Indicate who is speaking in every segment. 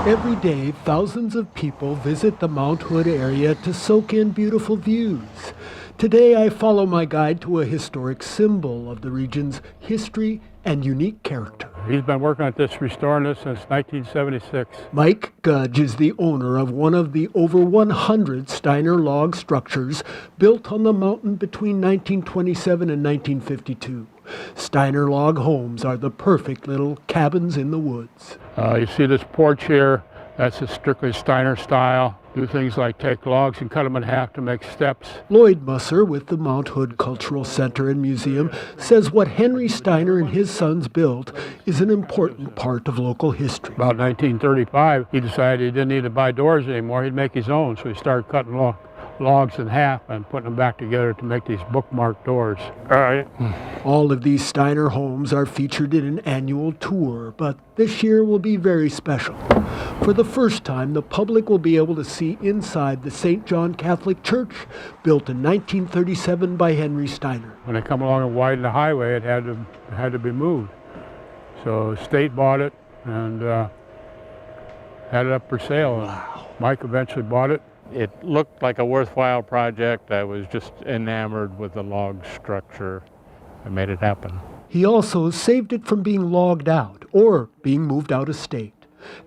Speaker 1: Every day, thousands of people visit the Mount Hood area to soak in beautiful views. Today, I follow my guide to a historic symbol of the region's history and unique character.
Speaker 2: He's been working at this, restoring this since 1976.
Speaker 1: Mike Gudge is the owner of one of the over 100 Steiner log structures built on the mountain between 1927 and 1952. Steiner log homes are the perfect little cabins in the woods.
Speaker 2: You see this porch here, that's a strictly Steiner style. Do things like take logs and cut them in half to make steps.
Speaker 1: Lloyd Musser with the Mount Hood Cultural Center and Museum says what Henry Steiner and his sons built is an important part of local history.
Speaker 2: About 1935, he decided he didn't need to buy doors anymore. He'd make his own, so he started cutting logs in half and putting them back together to make these bookmark doors. All right.
Speaker 1: All of these Steiner homes are featured in an annual tour, but this year will be very special. For the first time, the public will be able to see inside the St. John Catholic Church, built in 1937 by Henry Steiner.
Speaker 2: When they come along and widen the highway, it had to be moved. So the state bought it and had it up for sale.
Speaker 1: Wow.
Speaker 2: Mike eventually bought it.
Speaker 3: It looked like a worthwhile project. I was just enamored with the log structure. I made it happen.
Speaker 1: He also saved it from being logged out or being moved out of state.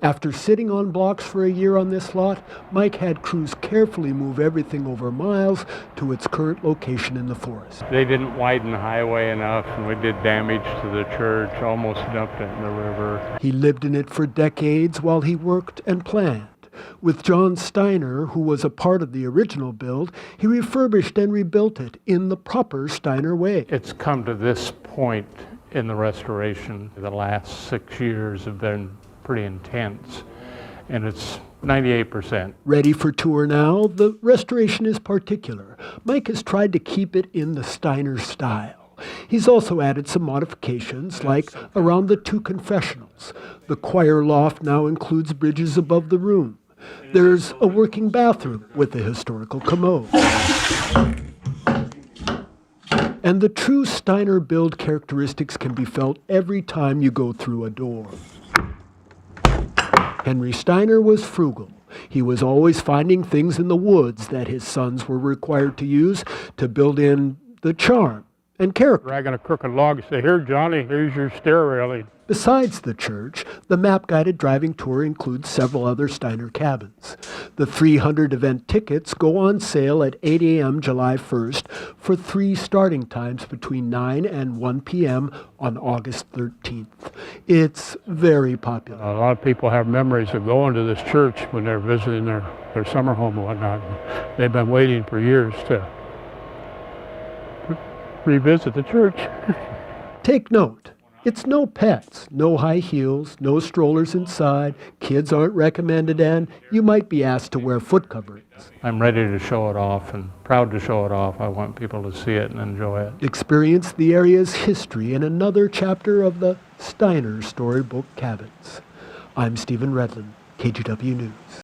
Speaker 1: After sitting on blocks for a year on this lot, Mike had crews carefully move everything over miles to its current location in the forest.
Speaker 3: They didn't widen the highway enough, and we did damage to the church, almost dumped it in the river.
Speaker 1: He lived in it for decades while he worked and planned. With John Steiner, who was a part of the original build, he refurbished and rebuilt it in the proper Steiner way.
Speaker 3: It's come to this point in the restoration. The last 6 years have been pretty intense, and it's 98%.
Speaker 1: Ready for tour now? The restoration is particular. Mike has tried to keep it in the Steiner style. He's also added some modifications, like around the two confessionals. The choir loft now includes bridges above the room. There's a working bathroom with a historical commode. And the true Steiner-built characteristics can be felt every time you go through a door. Henry Steiner was frugal. He was always finding things in the woods that his sons were required to use to build in the charm and character.
Speaker 2: Dragging a crooked log and say, "Here, Johnny, here's your stair railing."
Speaker 1: Besides the church, the map-guided driving tour includes several other Steiner cabins. The 300 event tickets go on sale at 8 a.m. July 1st for 3 starting times between 9 and 1 p.m. on August 13th. It's very popular.
Speaker 2: A lot of people have memories of going to this church when they're visiting their summer home and whatnot. They've been waiting for years to revisit the church.
Speaker 1: Take note. It's no pets, no high heels, no strollers inside, kids aren't recommended, and you might be asked to wear foot coverings.
Speaker 3: I'm ready to show it off and proud to show it off. I want people to see it and enjoy it.
Speaker 1: Experience the area's history in another chapter of the Steiner Storybook Cabins. I'm Stephen Redlin, KGW News.